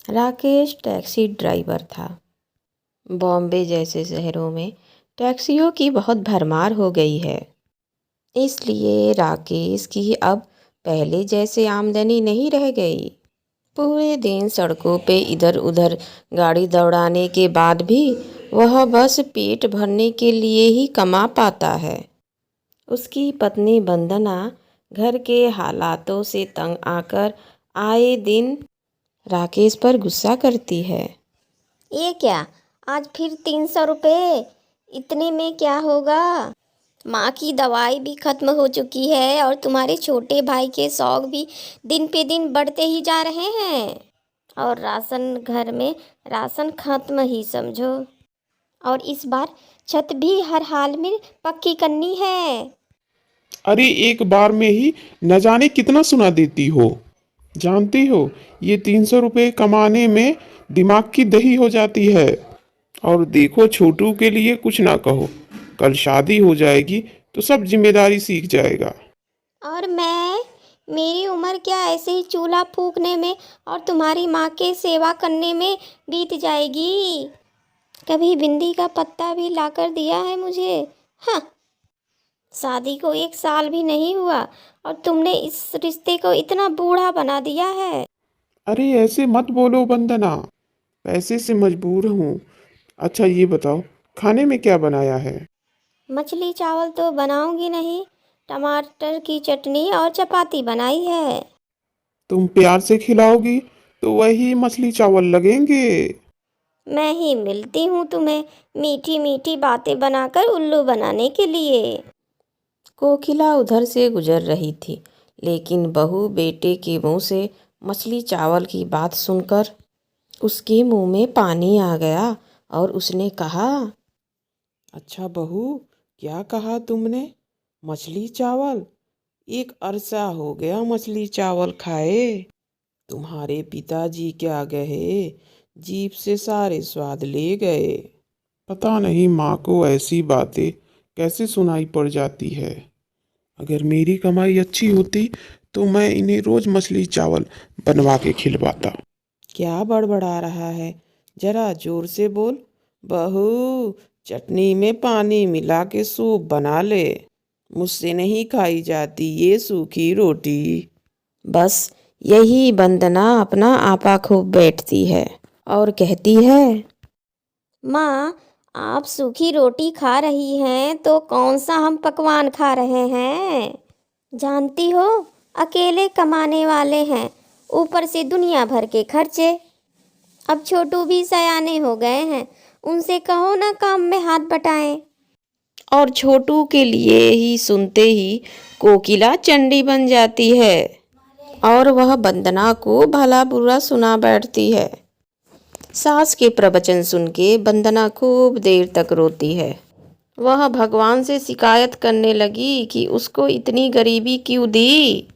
Rakesh taxi driver था। बॉम्बे जैसे शहरों में टैक्सियों की बहुत भरमार हो गई है, इसलिए राकेश की अब पहले जैसे आमदनी नहीं रह गई। पूरे दिन सड़कों पे इधर उधर गाड़ी दौड़ाने के बाद भी वह बस पेट भरने के लिए ही कमा पाता है। उसकी पत्नी वंदना घर के हालातों से तंग आकर आए दिन राकेश पर गुस्सा करती है। ये क्या, आज फिर 300 रुपये? इतने में क्या होगा? माँ की दवाई भी खत्म हो चुकी है और तुम्हारे छोटे भाई के शौक भी दिन पे दिन बढ़ते ही जा रहे हैं। और राशन, घर में राशन खत्म ही समझो। और इस बार छत भी हर हाल में पक्की करनी है। अरे एक बार में ही न जाने कितना सुना देती हो। जानती हो, ये 300 रुपये कमाने में दिमाग की दही हो जाती है। और देखो, छोटू के लिए कुछ ना कहो, कल शादी हो जाएगी तो सब जिम्मेदारी सीख जाएगा। और मेरी उम्र क्या ऐसे ही चूल्हा फूकने में और तुम्हारी माँ के सेवा करने में बीत जाएगी। कभी भिंडी का पत्ता भी लाकर दिया है मुझे? हाँ, शादी को 1 साल भी नहीं हुआ और तुमने इस रिश्ते को इतना बूढ़ा बना दिया है। अरे ऐसे मत बोलो वंदना, पैसे से मजबूर हूँ। अच्छा ये बताओ, खाने में क्या बनाया है? मछली चावल तो बनाऊंगी नहीं, टमाटर की चटनी और चपाती बनाई है। तुम प्यार से खिलाओगी तो वही मछली चावल लगेंगे। मैं ही मिलती हूँ तुम्हें मीठी मीठी बातें बनाकर उल्लू बनाने के लिए। कोकिला उधर से गुजर रही थी, लेकिन बहू बेटे के मुंह से मछली चावल की बात सुनकर उसके मुंह में पानी आ गया और उसने कहा, अच्छा बहू, क्या कहा तुमने? मछली चावल? एक अरसा हो गया मछली चावल खाए। तुम्हारे पिताजी क्या गए, जीभ से सारे स्वाद ले गए। पता नहीं माँ को ऐसी बातें कैसे सुनाई पड़ जाती है। अगर मेरी कमाई अच्छी होती तो मैं इन्हें रोज मछली चावल बनवा के खिलवाता। क्या बड़बड़ा रहा है, जरा जोर से बोल। बहू, चटनी में पानी मिला के सूप बना ले। मुझसे नहीं खाई जाती ये सूखी रोटी। बस यही वंदना अपना आपा खूब बैठती है और कहती है, माँ, आप सूखी रोटी खा रही हैं तो कौन सा हम पकवान खा रहे हैं? जानती हो, अकेले कमाने वाले हैं, ऊपर से दुनिया भर के खर्चे। अब छोटू भी सयाने हो गए हैं, उनसे कहो ना काम में हाथ बटाएं। और छोटू के लिए ही सुनते ही कोकिला चंडी बन जाती है और वह वंदना को भला बुरा सुना बैठती है। सास के प्रवचन सुन के वंदना खूब देर तक रोती है। वह भगवान से शिकायत करने लगी कि उसको इतनी गरीबी क्यों दी।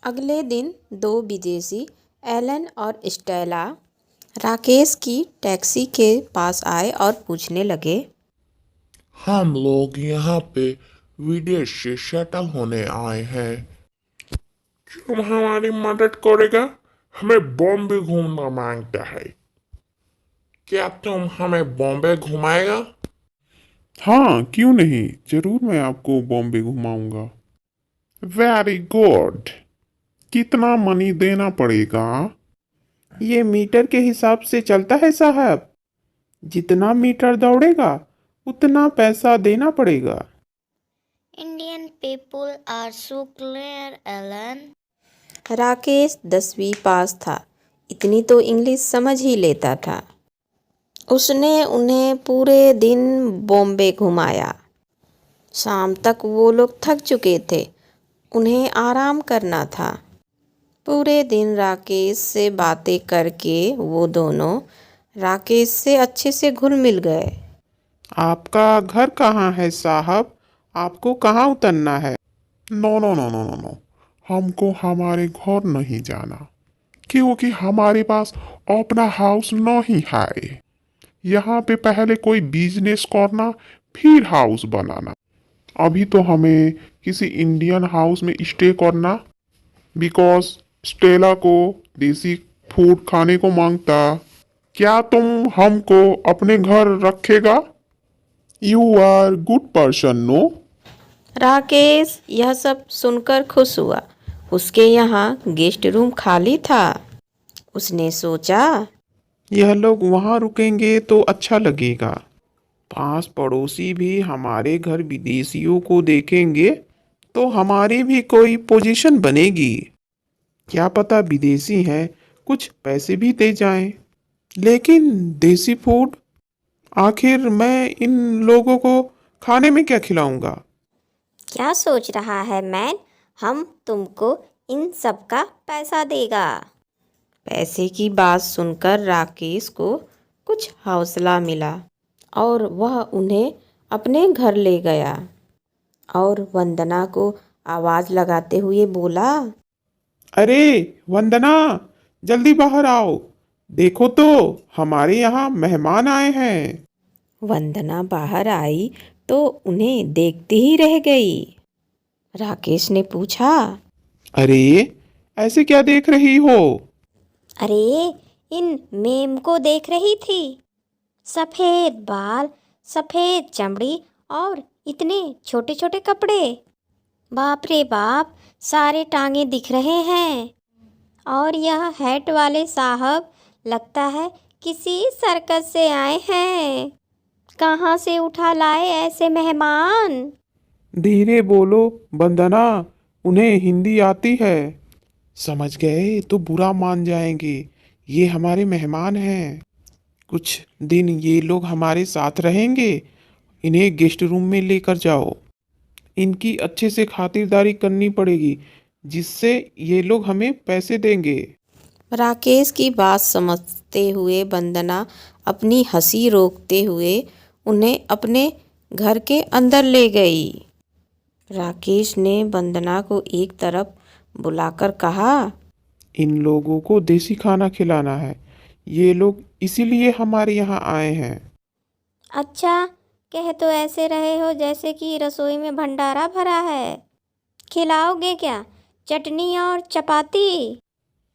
अगले दिन दो विदेशी, एलन और स्टेला, राकेश की टैक्सी के पास आए और पूछने लगे, हम लोग यहाँ पे विदेश से सेटल होने आए हैं। तुम हमारी मदद करेगा? हमें बॉम्बे घूमना मांगता है। क्या तुम हमें बॉम्बे घुमाएगा? हाँ, क्यों नहीं, जरूर मैं आपको बॉम्बे घुमाऊंगा। Very good. कितना मनी देना पड़ेगा? ये मीटर के हिसाब से चलता है साहब। जितना मीटर दौड़ेगा उतना पैसा देना पड़ेगा। Indian people are so clear, Elon. Rakesh 10वीं पास था, इतनी तो इंग्लिश समझ ही लेता था। उसने उन्हें पूरे दिन बॉम्बे घुमाया। शाम तक वो लोग थक चुके थे, उन्हें आराम करना था। पूरे दिन राकेश से बातें करके वो दोनों राकेश से अच्छे से घुल मिल गए। आपका घर कहाँ है साहब? आपको कहाँ उतरना है? No no no no no no, हमको हमारे घर नहीं जाना, क्योंकि हमारे पास अपना हाउस नहीं है। यहाँ पे पहले कोई बिजनेस करना, फिर हाउस बनाना। अभी तो हमें किसी इंडियन हाउस में स्टे करना, बिकॉज स्टेला को देसी फूड खाने को मांगता। क्या तुम हमको अपने घर रखेगा? You are good person, no? Rakesh यह सब सुनकर खुश हुआ। उसके यहाँ गेस्ट रूम खाली था। उसने सोचा, यह लोग वहाँ रुकेंगे तो अच्छा लगेगा। पास पड़ोसी भी हमारे घर विदेशियों को देखेंगे तो हमारी भी कोई पोजीशन बनेगी। क्या पता विदेशी हैं, कुछ पैसे भी दे जाएं। लेकिन देसी फूड, आखिर मैं इन लोगों को खाने में क्या खिलाऊंगा? क्या सोच रहा है मैन? हम तुमको इन सब का पैसा देगा। पैसे की बात सुनकर राकेश को कुछ हौसला मिला और वह उन्हें अपने घर ले गया और वंदना को आवाज लगाते हुए बोला, अरे वंदना, जल्दी बाहर आओ। देखो तो हमारे यहाँ मेहमान आए हैं। वंदना बाहर आई तो उन्हें देखती ही रह गई। राकेश ने पूछा, अरे ऐसे क्या देख रही हो? अरे इन मेम को देख रही थी। सफेद बाल, सफेद चमड़ी और इतने छोटे छोटे कपड़े। बाप रे बाप, सारे टांगे दिख रहे हैं। और यह हैट वाले साहब लगता है किसी सर्कस से आए हैं। कहाँ से उठा लाए ऐसे मेहमान? धीरे बोलो वंदना, उन्हें हिंदी आती है। समझ गए तो बुरा मान जाएंगे। ये हमारे मेहमान हैं। कुछ दिन ये लोग हमारे साथ रहेंगे। इन्हें गेस्ट रूम में लेकर जाओ। इनकी अच्छे से खातिरदारी करनी पड़ेगी, जिससे ये लोग हमें पैसे देंगे। राकेश की बात समझते हुए वंदना अपनी हंसी रोकते हुए उन्हें अपने घर के अंदर ले गई। राकेश ने वंदना को एक तरफ बुलाकर कहा, इन लोगों को देसी खाना खिलाना है। ये लोग इसीलिए हमारे यहाँ आए हैं। अच्छा, कह तो ऐसे रहे हो जैसे कि रसोई में भंडारा भरा है। खिलाओगे क्या चटनी और चपाती?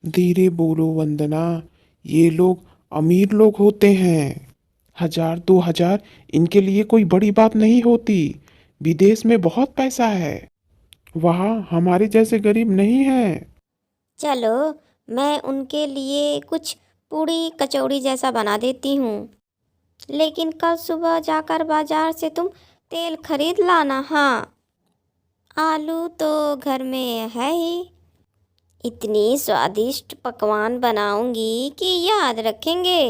धीरे बोलो वंदना, ये लोग अमीर लोग होते हैं। 1000 2000 इनके लिए कोई बड़ी बात नहीं होती। विदेश में बहुत पैसा है, वहाँ हमारे जैसे गरीब नहीं है। चलो, मैं उनके लिए कुछ पूड़ी कचौड़ी जैसा बना देती हूँ। लेकिन कल सुबह जाकर बाजार से तुम तेल खरीद लाना। हाँ, आलू तो घर में है ही। इतनी स्वादिष्ट पकवान बनाऊंगी कि याद रखेंगे।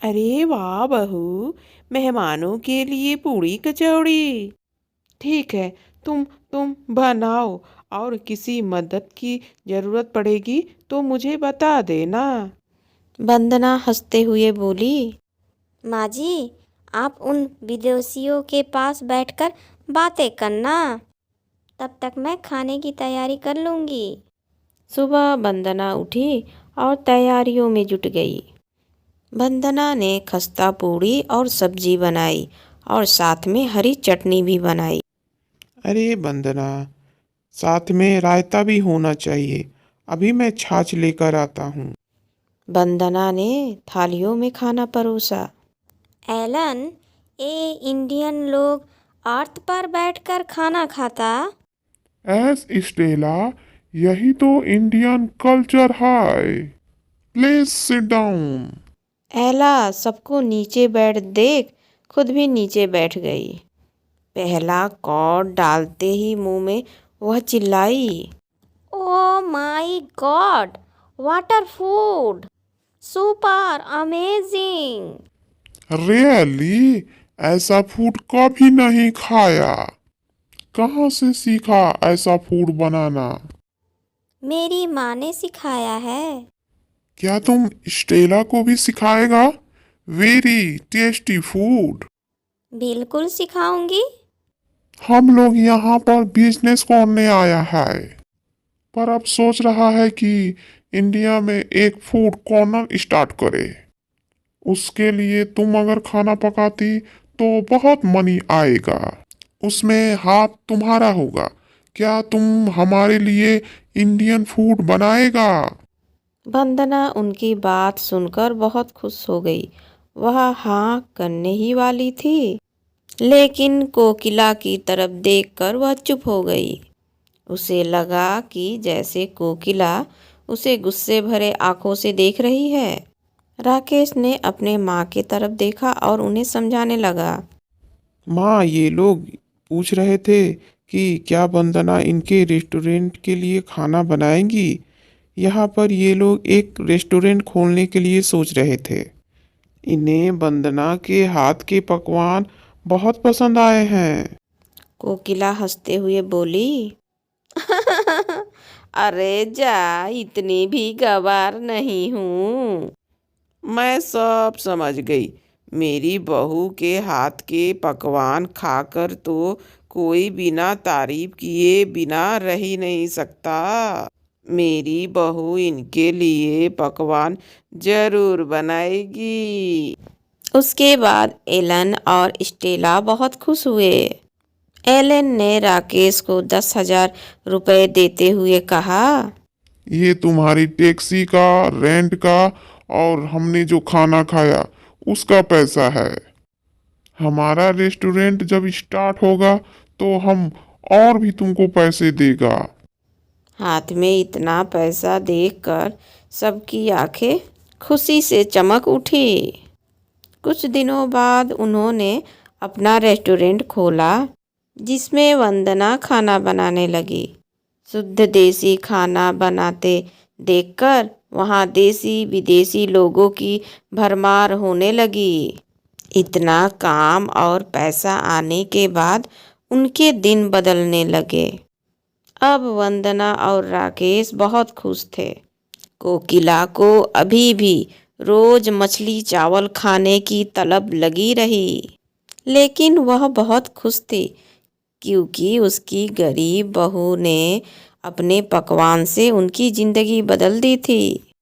अरे वाह बहू, मेहमानों के लिए पूड़ी कचौड़ी। ठीक है, तुम बनाओ और किसी मदद की ज़रूरत पड़ेगी तो मुझे बता देना। वंदना हंसते हुए बोली, माँ जी, आप उन विदेशियों के पास बैठकर बातें करना। तब तक मैं खाने की तैयारी कर लूँगी। सुबह वंदना उठी और तैयारियों में जुट गई। वंदना ने खस्ता पूड़ी और सब्जी बनाई और साथ में हरी चटनी भी बनाई। अरे वंदना, साथ में रायता भी होना चाहिए। अभी मैं छाछ लेकर आता हूँ। वंदना ने थालियों में खाना परोसा। एलन, ये इंडियन लोग अर्थ पर बैठकर खाना खाता। एस स्टेला, यही तो इंडियन कल्चर है। Please sit down. एला सबको नीचे बैठ देख खुद भी नीचे बैठ गई। पहला कौर डालते ही मुंह में वह चिल्लाई, oh my God, water food, super amazing. Really? ऐसा फूड कभी नहीं खाया। कहाँ से सीखा ऐसा फूड बनाना? मेरी माँ ने सिखाया है। क्या तुम स्टेला को भी सिखाएगा? Very tasty food. बिल्कुल सिखाऊंगी। हम लोग यहाँ पर बिजनेस करने आया है, पर अब सोच रहा है कि इंडिया में एक फूड कॉर्नर स्टार्ट करे। उसके लिए तुम अगर खाना पकाती तो बहुत मनी आएगा। उसमें हाथ तुम्हारा होगा। क्या तुम हमारे लिए इंडियन फूड बनाएगा? वंदना उनकी बात सुनकर बहुत खुश हो गई। वह हाँ करने ही वाली थी, लेकिन कोकिला की तरफ देखकर वह चुप हो गई। उसे लगा कि जैसे कोकिला उसे गुस्से भरे आंखों से देख रही है। राकेश ने अपने माँ की तरफ देखा और उन्हें समझाने लगा। माँ, ये लोग पूछ रहे थे कि क्या वंदना इनके रेस्टोरेंट के लिए खाना बनाएंगी। यहाँ पर ये लोग एक रेस्टोरेंट खोलने के लिए सोच रहे थे। इन्हें वंदना के हाथ के पकवान बहुत पसंद आए हैं। कोकिला हंसते हुए बोली, अरे जा, इतनी भी गवार नहीं हूँ। मैं सब समझ गई। मेरी बहू के हाथ के पकवान खाकर तो कोई बिना तारीफ किए बिना रह ही नहीं सकता। मेरी बहू इनके लिए पकवान जरूर बनाएगी। उसके बाद एलन और स्टेला बहुत खुश हुए। एलन ने राकेश को 10,000 रुपए देते हुए कहा, ये तुम्हारी टैक्सी का, रेंट का और हमने जो खाना खाया उसका पैसा है। हमारा रेस्टोरेंट जब स्टार्ट होगा तो हम और भी तुमको पैसे देगा। हाथ में इतना पैसा देखकर सबकी आंखें खुशी से चमक उठी। कुछ दिनों बाद उन्होंने अपना रेस्टोरेंट खोला, जिसमें वंदना खाना बनाने लगी। शुद्ध देसी खाना बनाते देखकर वहाँ देसी विदेशी लोगों की भरमार होने लगी। इतना काम और पैसा आने के बाद उनके दिन बदलने लगे। अब वंदना और राकेश बहुत खुश थे। कोकिला को अभी भी रोज मछली चावल खाने की तलब लगी रही, लेकिन वह बहुत खुश थी क्योंकि उसकी गरीब बहू ने अपने पकवान से उनकी जिंदगी बदल दी थी।